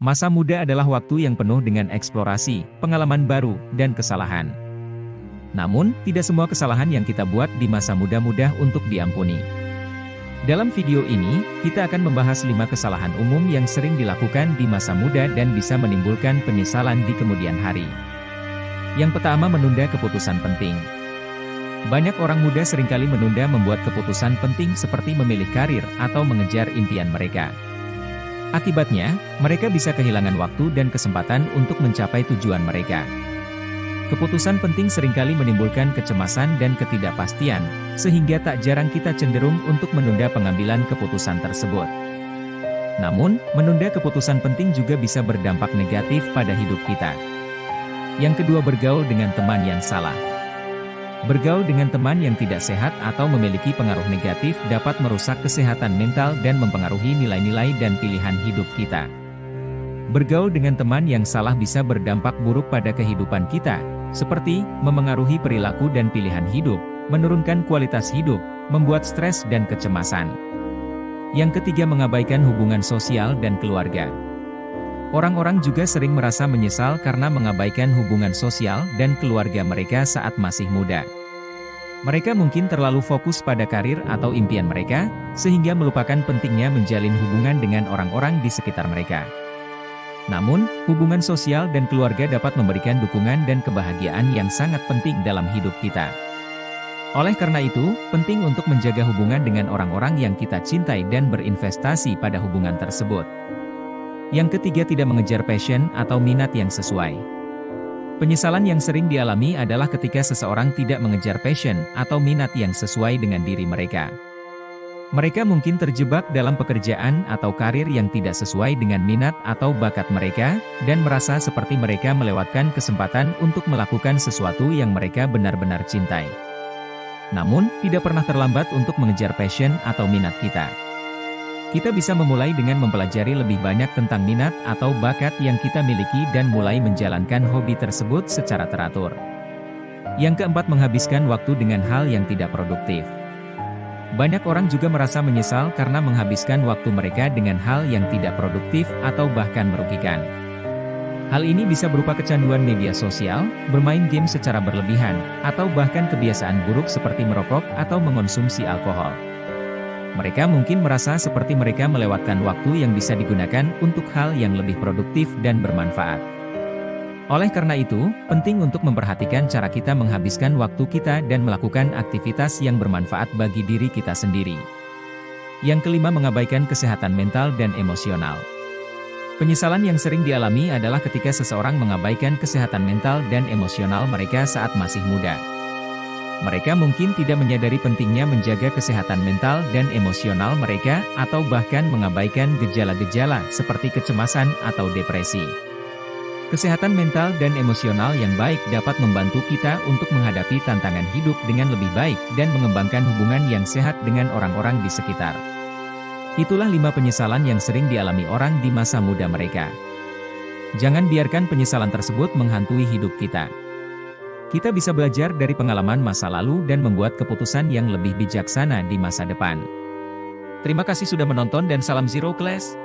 Masa muda adalah waktu yang penuh dengan eksplorasi, pengalaman baru, dan kesalahan. Namun, tidak semua kesalahan yang kita buat di masa muda mudah untuk diampuni. Dalam video ini, kita akan membahas 5 kesalahan umum yang sering dilakukan di masa muda dan bisa menimbulkan penyesalan di kemudian hari. Yang pertama, menunda keputusan penting. Banyak orang muda seringkali menunda membuat keputusan penting seperti memilih karir atau mengejar impian mereka. Akibatnya, mereka bisa kehilangan waktu dan kesempatan untuk mencapai tujuan mereka. Keputusan penting seringkali menimbulkan kecemasan dan ketidakpastian, sehingga tak jarang kita cenderung untuk menunda pengambilan keputusan tersebut. Namun, menunda keputusan penting juga bisa berdampak negatif pada hidup kita. Yang kedua, bergaul dengan teman yang salah. Bergaul dengan teman yang tidak sehat atau memiliki pengaruh negatif dapat merusak kesehatan mental dan mempengaruhi nilai-nilai dan pilihan hidup kita. Bergaul dengan teman yang salah bisa berdampak buruk pada kehidupan kita, seperti memengaruhi perilaku dan pilihan hidup, menurunkan kualitas hidup, membuat stres dan kecemasan. Yang ketiga, mengabaikan hubungan sosial dan keluarga. Orang-orang juga sering merasa menyesal karena mengabaikan hubungan sosial dan keluarga mereka saat masih muda. Mereka mungkin terlalu fokus pada karir atau impian mereka, sehingga melupakan pentingnya menjalin hubungan dengan orang-orang di sekitar mereka. Namun, hubungan sosial dan keluarga dapat memberikan dukungan dan kebahagiaan yang sangat penting dalam hidup kita. Oleh karena itu, penting untuk menjaga hubungan dengan orang-orang yang kita cintai dan berinvestasi pada hubungan tersebut. Yang ketiga, tidak mengejar passion atau minat yang sesuai. Penyesalan yang sering dialami adalah ketika seseorang tidak mengejar passion atau minat yang sesuai dengan diri mereka. Mereka mungkin terjebak dalam pekerjaan atau karir yang tidak sesuai dengan minat atau bakat mereka, dan merasa seperti mereka melewatkan kesempatan untuk melakukan sesuatu yang mereka benar-benar cintai. Namun, tidak pernah terlambat untuk mengejar passion atau minat kita. Kita bisa memulai dengan mempelajari lebih banyak tentang minat atau bakat yang kita miliki dan mulai menjalankan hobi tersebut secara teratur. Yang keempat, menghabiskan waktu dengan hal yang tidak produktif. Banyak orang juga merasa menyesal karena menghabiskan waktu mereka dengan hal yang tidak produktif atau bahkan merugikan. Hal ini bisa berupa kecanduan media sosial, bermain game secara berlebihan, atau bahkan kebiasaan buruk seperti merokok atau mengonsumsi alkohol. Mereka mungkin merasa seperti mereka melewatkan waktu yang bisa digunakan untuk hal yang lebih produktif dan bermanfaat. Oleh karena itu, penting untuk memperhatikan cara kita menghabiskan waktu kita dan melakukan aktivitas yang bermanfaat bagi diri kita sendiri. Yang kelima, mengabaikan kesehatan mental dan emosional. Penyesalan yang sering dialami adalah ketika seseorang mengabaikan kesehatan mental dan emosional mereka saat masih muda. Mereka mungkin tidak menyadari pentingnya menjaga kesehatan mental dan emosional mereka, atau bahkan mengabaikan gejala-gejala seperti kecemasan atau depresi. Kesehatan mental dan emosional yang baik dapat membantu kita untuk menghadapi tantangan hidup dengan lebih baik dan mengembangkan hubungan yang sehat dengan orang-orang di sekitar. Itulah 5 penyesalan yang sering dialami orang di masa muda mereka. Jangan biarkan penyesalan tersebut menghantui hidup kita. Kita bisa belajar dari pengalaman masa lalu dan membuat keputusan yang lebih bijaksana di masa depan. Terima kasih sudah menonton dan salam Zero Class.